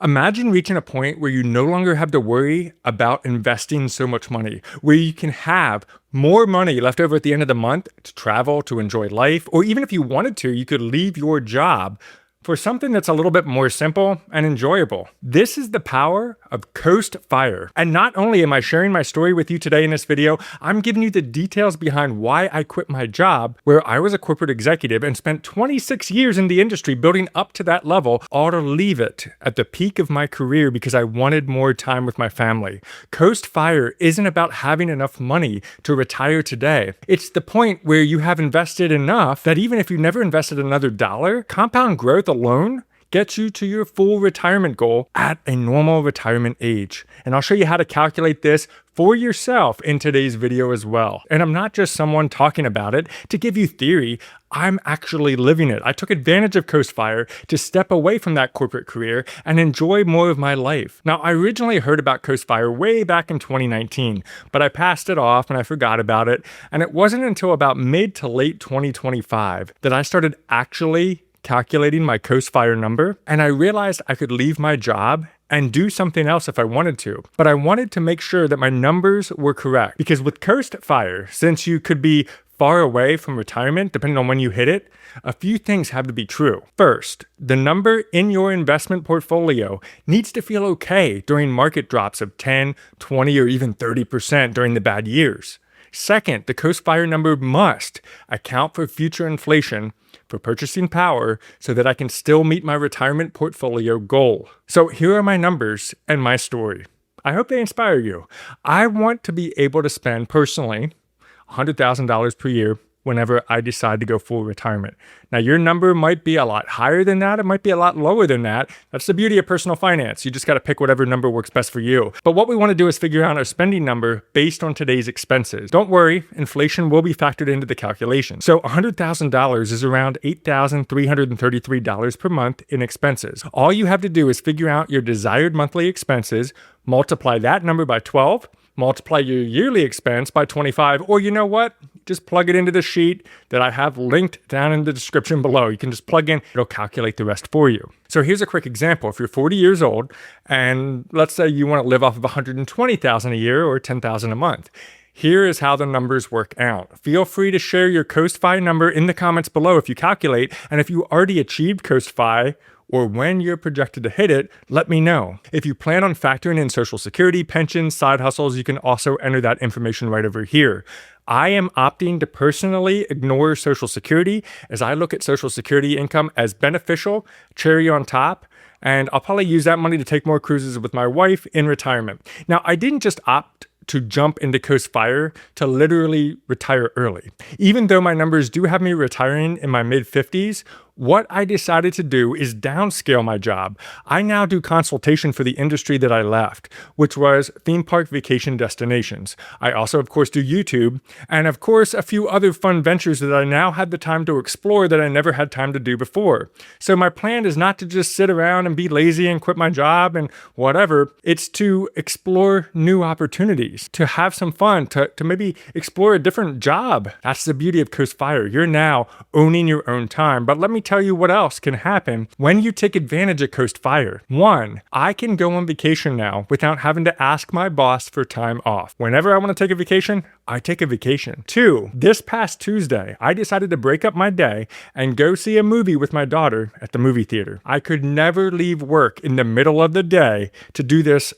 Imagine reaching a point where you no longer have to worry about investing so much money, where you can have more money left over at the end of the month to travel, to enjoy life, or even if you wanted to, you could leave your job for something that's a little bit more simple and enjoyable. This is the power of Coast Fire. And not only am I sharing my story with you today in this video, I'm giving you the details behind why I quit my job, where I was a corporate executive and spent 26 years in the industry building up to that level, all to leave it at the peak of my career because I wanted more time with my family. Coast Fire isn't about having enough money to retire today. It's the point where you have invested enough that even if you never invested another dollar, compound growth alone gets you to your full retirement goal at a normal retirement age. And I'll show you how to calculate this for yourself in today's video as well. And I'm not just someone talking about it to give you theory, I'm actually living it. I took advantage of Coast Fire to step away from that corporate career and enjoy more of my life. Now, I originally heard about Coast Fire way back in 2019, but I passed it off and I forgot about it. And it wasn't until about mid to late 2025 that I started actually calculating my Coast Fire number, and I realized I could leave my job and do something else if I wanted to. But I wanted to make sure that my numbers were correct, because with Coast Fire, since you could be far away from retirement, depending on when you hit it, a few things have to be true. First, the number in your investment portfolio needs to feel okay during market drops of 10, 20, or even 30% during the bad years. Second, the Coast Fire number must account for future inflation for purchasing power so that I can still meet my retirement portfolio goal. So here are my numbers and my story. I hope they inspire you. I want to be able to spend personally $100,000 per year whenever I decide to go full retirement. Now, your number might be a lot higher than that. It might be a lot lower than that. That's the beauty of personal finance. You just got to pick whatever number works best for you. But what we want to do is figure out our spending number based on today's expenses. Don't worry, inflation will be factored into the calculation. So $100,000 is around $8,333 per month in expenses. All you have to do is figure out your desired monthly expenses, multiply that number by 12, multiply your yearly expense by 25, or you know what? Just plug it into the sheet that I have linked down in the description below. You can just plug in, it'll calculate the rest for you. So here's a quick example. If you're 40 years old and let's say you want to live off of $120,000 a year or $10,000 a month. Here is how the numbers work out. Feel free to share your Coast Fi number in the comments below if you calculate, and if you already achieved Coast Fi, or when you're projected to hit it, let me know. If you plan on factoring in Social Security, pensions, side hustles, you can also enter that information right over here. I am opting to personally ignore Social Security as I look at Social Security income as beneficial, cherry on top, and I'll probably use that money to take more cruises with my wife in retirement. Now, I didn't just opt to jump into Coast Fire to literally retire early. Even though my numbers do have me retiring in my mid-50s, what I decided to do is downscale my job. I now do consultation for the industry that I left, which was theme park vacation destinations. I also, of course, do YouTube, and of course, a few other fun ventures that I now had the time to explore that I never had time to do before. So my plan is not to just sit around and be lazy and quit my job and whatever. It's to explore new opportunities, to have some fun, to maybe explore a different job. That's the beauty of Coast Fire. You're now owning your own time. But let me tell you what else can happen when you take advantage of Coast Fire. 1, I can go on vacation now without having to ask my boss for time off. Whenever I want to take a vacation, I take a vacation. 2, this past Tuesday, I decided to break up my day and go see a movie with my daughter at the movie theater. I could never leave work in the middle of the day to do this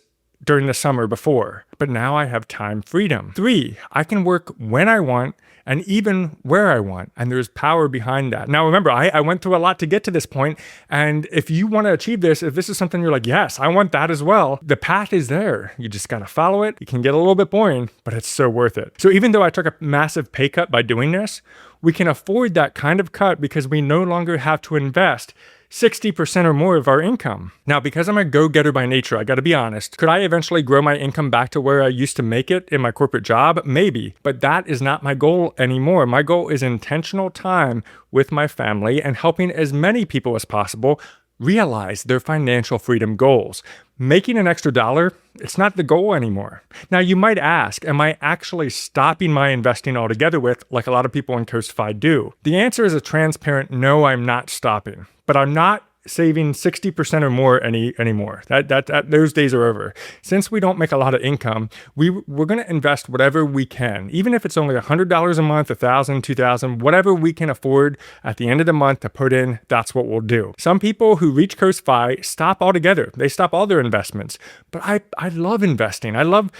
during the summer before, but now I have time freedom. 3, I can work when I want and even where I want, and there's power behind that. Now remember, I went through a lot to get to this point, and if you want to achieve this, if this is something you're like, yes, I want that as well, the path is there. You just got to follow it. It can get a little bit boring, but it's so worth it. So even though I took a massive pay cut by doing this, we can afford that kind of cut because we no longer have to invest 60% or more of our income. Now, because I'm a go-getter by nature, I gotta be honest, could I eventually grow my income back to where I used to make it in my corporate job? Maybe, but that is not my goal anymore. My goal is intentional time with my family and helping as many people as possible realize their financial freedom goals. Making an extra dollar, it's not the goal anymore. Now, you might ask, am I actually stopping my investing altogether with, like a lot of people in Coast Fi do? The answer is a transparent no, I'm not stopping. But I'm not saving 60% or more anymore. Those days are over. Since we don't make a lot of income, we're going to invest whatever we can, even if it's only $100 a month, $1,000, $2,000, whatever we can afford at the end of the month to put in. That's what we'll do. Some people who reach Coast Fi stop altogether. They stop all their investments. But I love investing. I love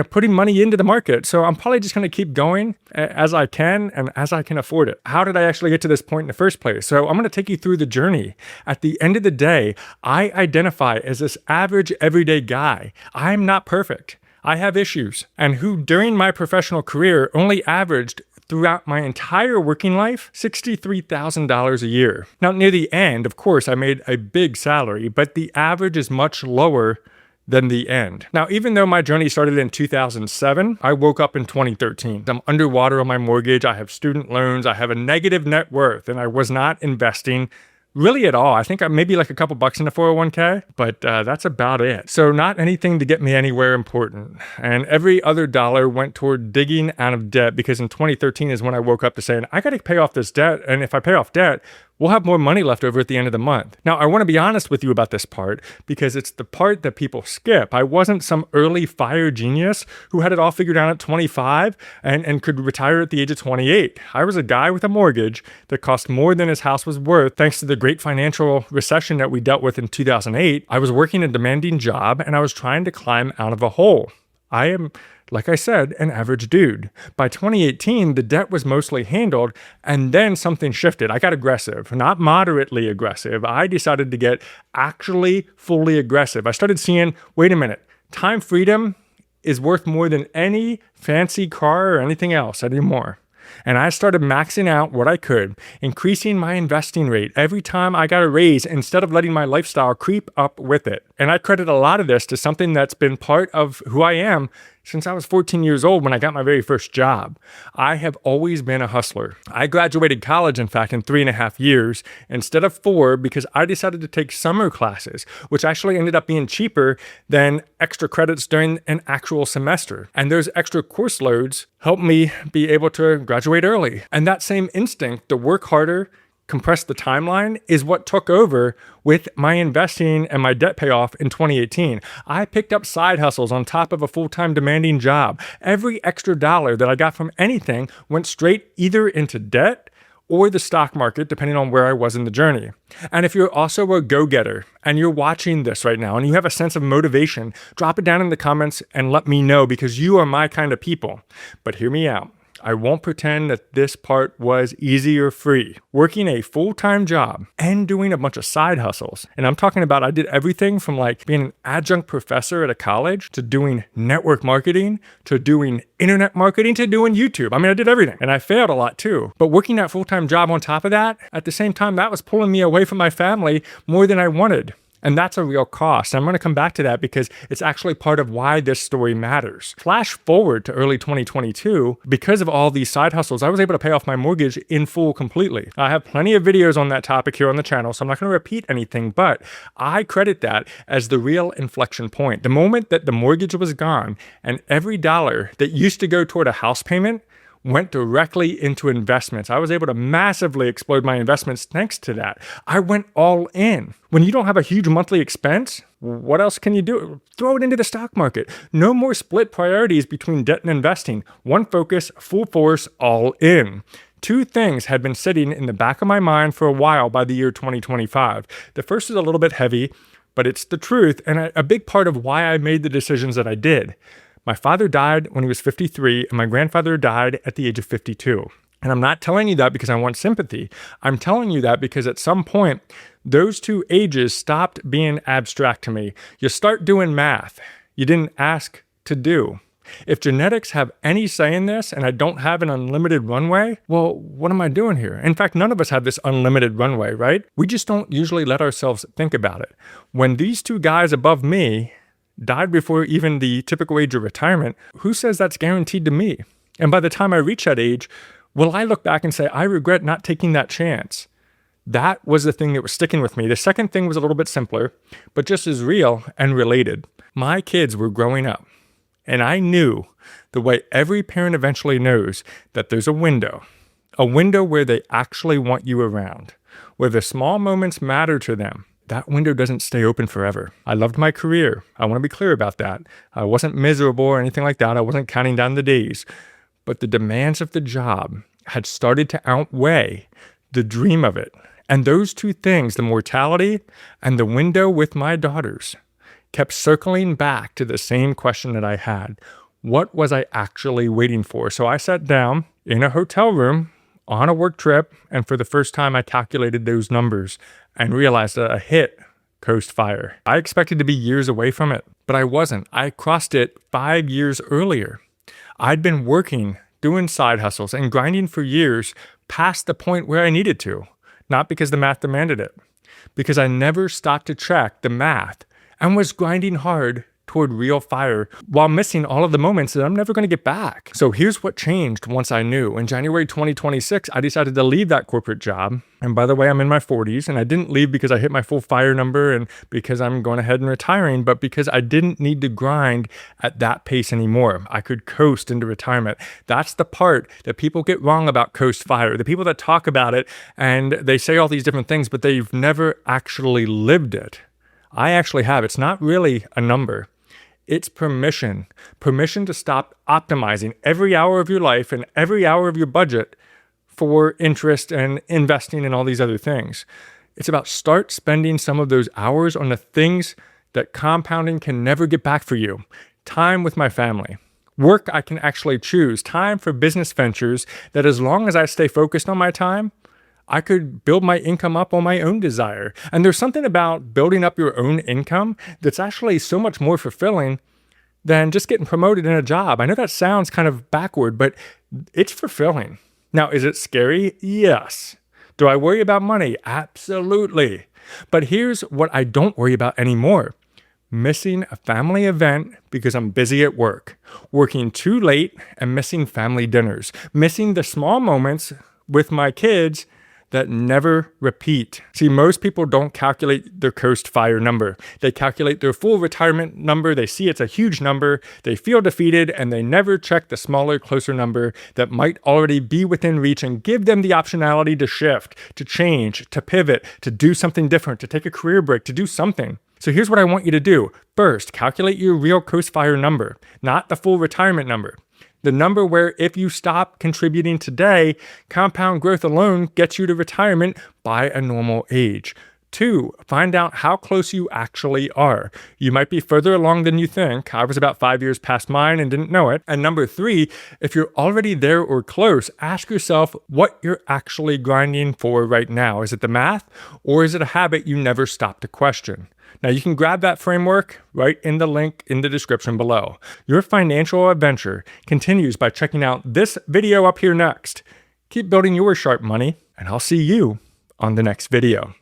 putting money into the market. So I'm probably just going to keep going as I can and as I can afford it. How did I actually get to this point in the first place? So I'm going to take you through the journey. At the end of the day, I identify as this average everyday guy. I'm not perfect. I have issues. And who during my professional career only averaged throughout my entire working life, $63,000 a year. Now, near the end, of course, I made a big salary, but the average is much lower than the end. Now, even though my journey started in 2007, I woke up in 2013. I'm underwater on my mortgage. I have student loans. I have a negative net worth, and I was not investing really at all. I think maybe like a couple bucks in the 401k, but that's about it. So not anything to get me anywhere important. And every other dollar went toward digging out of debt, because in 2013 is when I woke up to saying, I got to pay off this debt. And if I pay off debt, we'll have more money left over at the end of the month. Now, I want to be honest with you about this part, because it's the part that people skip. I wasn't some early fire genius who had it all figured out at 25 and could retire at the age of 28. I was a guy with a mortgage that cost more than his house was worth, thanks to the great financial recession that we dealt with in 2008. I was working a demanding job, and I was trying to climb out of a hole. I am, like I said, an average dude. By 2018, the debt was mostly handled, and then something shifted. I got aggressive, not moderately aggressive. I decided to get actually fully aggressive. I started seeing, wait a minute, time freedom is worth more than any fancy car or anything else anymore. And I started maxing out what I could, increasing my investing rate every time I got a raise instead of letting my lifestyle creep up with it. And I credit a lot of this to something that's been part of who I am since I was 14 years old when I got my very first job. I have always been a hustler. I graduated college, in fact, in 3.5 years instead of 4, because I decided to take summer classes, which actually ended up being cheaper than extra credits during an actual semester. And those extra course loads helped me be able to graduate early. And that same instinct to work harder, compress the timeline, is what took over with my investing and my debt payoff in 2018. I picked up side hustles on top of a full-time demanding job. Every extra dollar that I got from anything went straight either into debt or the stock market, depending on where I was in the journey. And if you're also a go-getter and you're watching this right now and you have a sense of motivation, drop it down in the comments and let me know, because you are my kind of people. But hear me out. I won't pretend that this part was easy or free. Working a full-time job and doing a bunch of side hustles. And I'm talking about, I did everything from like being an adjunct professor at a college to doing network marketing to doing internet marketing to doing YouTube. I mean, I did everything, and I failed a lot too. But working that full-time job on top of that, at the same time, that was pulling me away from my family more than I wanted. And that's a real cost. I'm going to come back to that because it's actually part of why this story matters. Flash forward to early 2022, because of all these side hustles, I was able to pay off my mortgage in full completely. I have plenty of videos on that topic here on the channel, so I'm not going to repeat anything, but I credit that as the real inflection point. The moment that the mortgage was gone and every dollar that used to go toward a house payment went directly into investments. I was able to massively explode my investments thanks to that. I went all in. When you don't have a huge monthly expense, what else can you do? Throw it into the stock market. No more split priorities between debt and investing. One focus, full force, all in. Two things had been sitting in the back of my mind for a while by the year 2025. The first is a little bit heavy, but it's the truth and a big part of why I made the decisions that I did. My father died when he was 53, and my grandfather died at the age of 52. And I'm not telling you that because I want sympathy. I'm telling you that because at some point, those two ages stopped being abstract to me. You start doing math you didn't ask to do. If genetics have any say in this and I don't have an unlimited runway, well, what am I doing here? In fact, none of us have this unlimited runway, right? We just don't usually let ourselves think about it. When these two guys above me died before even the typical age of retirement, who says that's guaranteed to me? And by the time I reach that age, will I look back and say, I regret not taking that chance? That was the thing that was sticking with me. The second thing was a little bit simpler, but just as real and related. My kids were growing up, and I knew the way every parent eventually knows that there's a window where they actually want you around, where the small moments matter to them. that window doesn't stay open forever. I loved my career. I want to be clear about that. I wasn't miserable or anything like that. I wasn't counting down the days. But the demands of the job had started to outweigh the dream of it. And those two things, the mortality and the window with my daughters, kept circling back to the same question that I had. What was I actually waiting for? So I sat down in a hotel room on a work trip, and for the first time I calculated those numbers and realized that I hit coast fire. I expected to be years away from it, but I wasn't. I crossed it 5 years earlier. I'd been working, doing side hustles, and grinding for years past the point where I needed to. Not because the math demanded it, because I never stopped to check the math and was grinding hard toward real fire while missing all of the moments that I'm never going to get back. So here's what changed once I knew. In January 2026, I decided to leave that corporate job. And by the way, I'm in my 40s, and I didn't leave because I hit my full fire number and because I'm going ahead and retiring, but because I didn't need to grind at that pace anymore. I could coast into retirement. That's the part that people get wrong about coast fire. The people that talk about it and they say all these different things, but they've never actually lived it. I actually have. It's not really a number. It's permission. Permission to stop optimizing every hour of your life and every hour of your budget for interest and investing in all these other things. It's about start spending some of those hours on the things that compounding can never get back for you. Time with my family. Work I can actually choose. Time for business ventures that, as long as I stay focused on my time, I could build my income up on my own desire. And there's something about building up your own income that's actually so much more fulfilling than just getting promoted in a job. I know that sounds kind of backward, but it's fulfilling. Now, is it scary? Yes. Do I worry about money? Absolutely. But here's what I don't worry about anymore. Missing a family event because I'm busy at work, working too late and missing family dinners, missing the small moments with my kids that never repeat. See, most people don't calculate their coast fire number. They calculate their full retirement number. They see it's a huge number. They feel defeated, and they never check the smaller, closer number that might already be within reach and give them the optionality to shift, to change, to pivot, to do something different, to take a career break, to do something. So here's what I want you to do. First, calculate your real coast fire number, not the full retirement number. The number where, if you stop contributing today, compound growth alone gets you to retirement by a normal age. 2, find out how close you actually are. You might be further along than you think. I was about 5 years past mine and didn't know it. And number 3, if you're already there or close, ask yourself what you're actually grinding for right now. Is it the math, or is it a habit you never stop to question? Now, you can grab that framework right in the link in the description below. Your financial adventure continues by checking out this video up here next. Keep building your Sharpe money, and I'll see you on the next video.